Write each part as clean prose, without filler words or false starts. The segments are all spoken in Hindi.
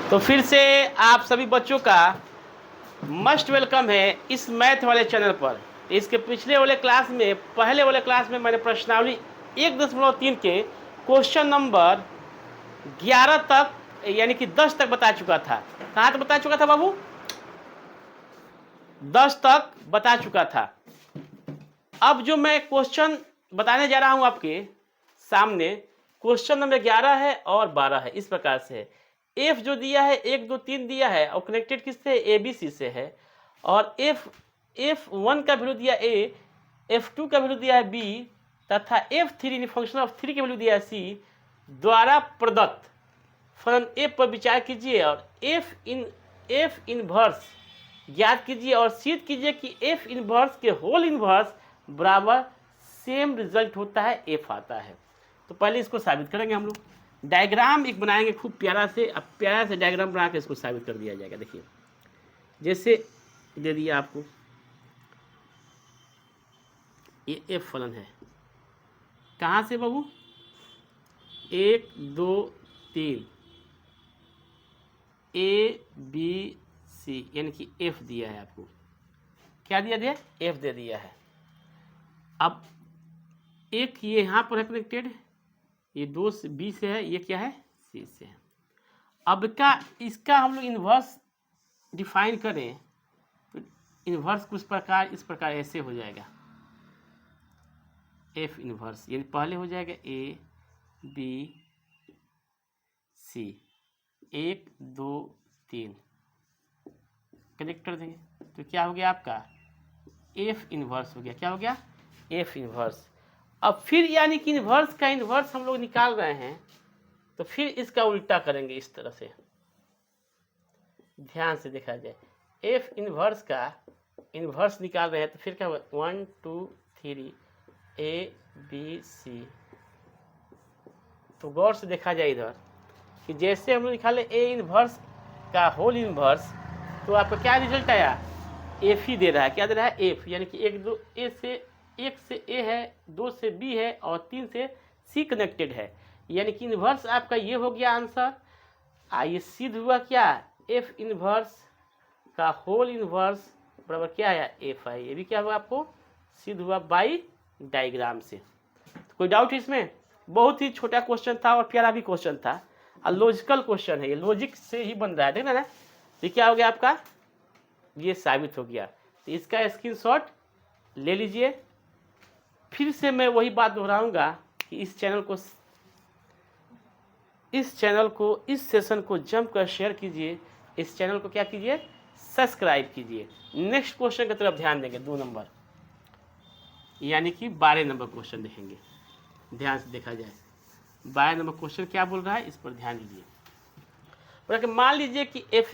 तो फिर से आप सभी बच्चों का मस्ट वेलकम है इस मैथ वाले चैनल पर। इसके पिछले वाले क्लास में, पहले वाले क्लास में मैंने प्रश्नावली 1.3 के क्वेश्चन नंबर 11 तक यानी कि 10 तक बता चुका था। कहाँ तक बता चुका था बाबू? 10 तक बता चुका था। अब जो मैं क्वेश्चन बताने जा रहा हूं आपके सामने, क्वेश्चन नंबर 11 है और 12 है। इस प्रकार से है, एफ जो दिया है 1 2 3 दिया है और कनेक्टेड किससे? ए बी सी से है। और F1 का वैल्यू दिया ए, F2 का वैल्यू दिया है बी तथा F3 फंक्शन ऑफ 3 का वैल्यू दिया है सी। द्वारा प्रदत्त फलन ए पर विचार कीजिए और एफ इनवर्स ज्ञात कीजिए और सिद्ध कीजिए कि एफ इनवर्स के होल इनवर्स बराबर सेम रिजल्ट होता है, एफ आता है। तो पहले इसको साबित करेंगे हम लोग। डायग्राम एक बनाएंगे खूब प्यारा से। अब प्यारा से डायग्राम बना के इसको साबित कर दिया जाएगा। देखिए, जैसे दे दिया आपको, ये एफ फलन है। कहाँ से बाबू? 1 2 3 ए बी सी, यानी कि एफ दिया है आपको। क्या दिया? एफ दे दिया है। अब एक ये यहाँ पर है कनेक्टेड, ये 2 से बी से है, ये क्या है? सी से है। अब इसका हम लोग इन्वर्स डिफाइन करें तो इन्वर्स कुछ प्रकार इस प्रकार ऐसे हो जाएगा, एफ इन्वर्स, यानी पहले हो जाएगा ए बी सी, 1 2 3 कनेक्ट कर देंगे तो क्या हो गया आपका? एफ इन्वर्स हो गया। क्या हो गया? F inverse. अब फिर यानी कि इन्वर्स का इन्वर्स हम लोग निकाल रहे हैं तो फिर इसका उल्टा करेंगे इस तरह से। ध्यान से देखा जाए, एफ इन्वर्स का इन्वर्स निकाल रहे हैं तो फिर क्या होगा? 1 2 3 ए बी सी। तो गौर से देखा जाए इधर कि जैसे हम लोग निकाले ए इन्वर्स का होल इन्वर्स, तो आपका क्या रिजल्ट आया? एफ ही दे रहा है। क्या दे रहा है? एफ, यानी कि 1 2 1 से ए है, 2 से बी है और 3 से सी कनेक्टेड है, यानी कि इन्वर्स आपका ये हो गया आंसर। आइए सिद्ध हुआ क्या? एफ इन्वर्स का होल इन्वर्स बराबर क्या आया? F I. ये भी क्या हुआ आपको? सिद्ध हुआ बाई डायग्राम से। तो कोई डाउट इसमें? बहुत ही छोटा क्वेश्चन था और प्यारा भी क्वेश्चन था और लॉजिकल क्वेश्चन है, ये लॉजिक से ही बन रहा है। देखना ना, ये क्या हो गया आपका? ये साबित हो गया। तो इसका स्क्रीनशॉट ले लीजिए। फिर से मैं वही बात दोहराऊंगा कि इस चैनल को इस सेशन को जमकर शेयर कीजिए। इस चैनल को क्या कीजिए? सब्सक्राइब कीजिए। नेक्स्ट क्वेश्चन की तरफ ध्यान देंगे, 2 नंबर यानी कि 12 नंबर क्वेश्चन देखेंगे। ध्यान से देखा जाए 12 नंबर क्वेश्चन क्या बोल रहा है, इस पर ध्यान दीजिए। मान लीजिए कि एफ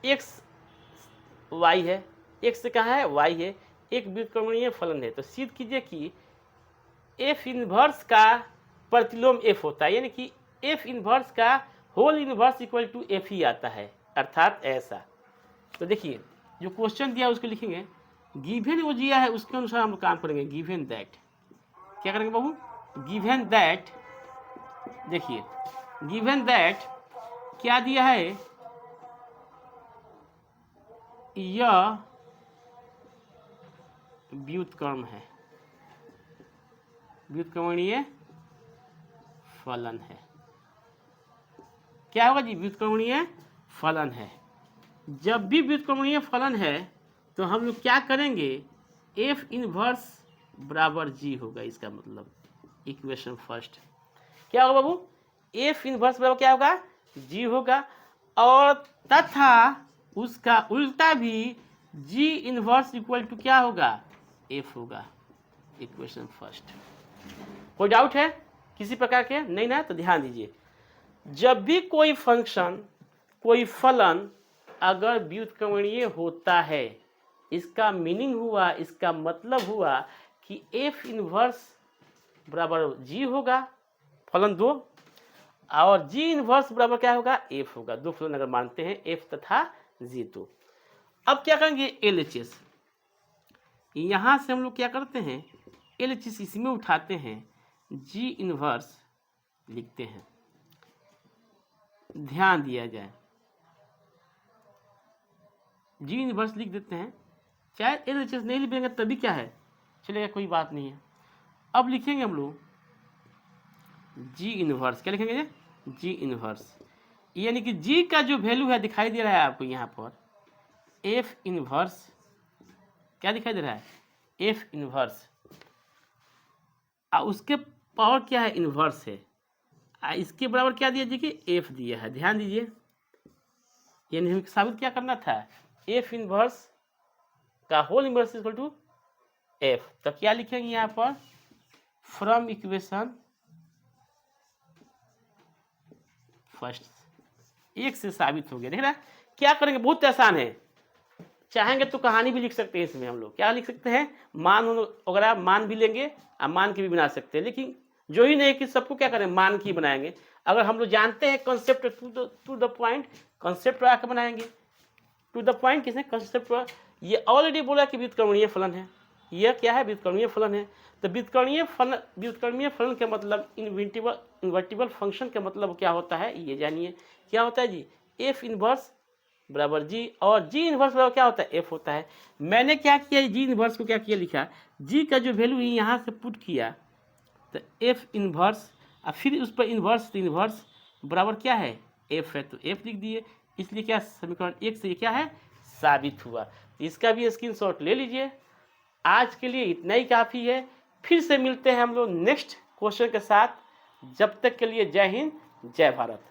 एक्स वाई है, एक्स से कहाँ है? वाई है, एक व्युत्क्रमणीय फलन है। तो सिद्ध कीजिए कि एफ इनवर्स का प्रतिलोम एफ होता है, यानी कि एफ इनवर्स का whole inverse equal to F ही आता है, अर्थात ऐसा। तो देखिए, जो क्वेश्चन दिया है उसको लिखेंगे, गिवन वो दिया है उसके अनुसार हम लोग काम करेंगे। गिवन दैट, क्या करेंगे बाबू? गिवन दैट, देखिए गिवन दैट क्या दिया है? यह व्युत्क्रम है, व्युत्क्रमणीय फलन है। क्या होगा जी? व्युत्क्रमणीय फलन है। जब भी व्युत्क्रमणीय फलन है तो हम लोग क्या करेंगे? एफ इनवर्स बराबर जी होगा। इसका मतलब इक्वेशन फर्स्ट क्या होगा बाबू? एफ इनवर्स बराबर क्या होगा? जी होगा। और तथा उसका उल्टा भी जी इनवर्स इक्वल टू क्या होगा? एफ होगा। Equation first. कोई डाउट है किसी प्रकार के? नहीं ना? तो ध्यान दीजिए, जब भी कोई फंक्शन, कोई फलन अगर व्युत्क्रमणीय होता है, इसका मीनिंग हुआ, इसका मतलब हुआ कि एफ इनवर्स बराबर जी होगा, फलन 2, और जी इनवर्स बराबर क्या होगा? एफ होगा। 2 फलन अगर मानते हैं, एफ तथा जी। तो अब क्या करेंगे? एलएचएस। यहां से हम लोग क्या करते हैं? एलएचएस इसमें उठाते हैं, जी इनवर्स लिखते हैं। ध्यान दिया जाए। जी इनवर्स लिख देते हैं, चाहे एलएचएस नहीं लिखेंगे तभी क्या है चलेगा, कोई बात नहीं है। अब लिखेंगे हम लोग जी इनवर्स, क्या लिखेंगे जी इनवर्स, यानी कि जी का जो वैल्यू है दिखाई दे रहा है आपको यहाँ पर एफ इनवर्स, क्या दिखाई दे रहा है एफ इनवर्स, उसके पावर क्या है इनवर्स है, इसके बराबर क्या दिया देखिए एफ दिया है, ध्यान दीजिए, यानी हमें साबित क्या करना था एफ इनवर्स का whole inverse equal to f. तो क्या लिखेंगे यहाँ पर फ्रॉम इक्वेशन फर्स्ट, एक से साबित हो गया। देख रहा है क्या करेंगे, बहुत आसान है, चाहेंगे तो कहानी भी लिख सकते हैं इसमें, हम लोग क्या लिख सकते हैं मान वगैरह मान भी लेंगे और मान की भी बना सकते हैं, लेकिन जो ही नहीं कि सबको क्या करें मान की बनाएंगे। अगर हम लोग जानते हैं concept to the point, concept आकर बनाएंगे टू द पॉइंट, किसने कॉन्सेप्ट, ये ऑलरेडी बोला कि व्युत्क्रमणीय फलन है, यह क्या है व्युत्क्रमणीय फलन है। तो व्युत्क्रमणीय फलन का मतलब इन्वर्टिबल फंक्शन का मतलब क्या होता है ये जानिए, क्या होता है जी एफ इनवर्स बराबर जी, और जी इनवर्स बराबर क्या होता है एफ होता है। मैंने क्या किया जी इनवर्स को क्या किया लिखा, जी का जो वैल्यू यहाँ से पुट किया तो एफ इनवर्स, और फिर उस पर इनवर्स बराबर क्या है एफ है, तो एफ लिख दिए, इसलिए क्या समीकरण एक से क्या है साबित हुआ। इसका भी स्क्रीनशॉट ले लीजिए। आज के लिए इतना ही काफ़ी है, फिर से मिलते हैं हम लोग नेक्स्ट क्वेश्चन के साथ, जब तक के लिए जय हिंद जय भारत।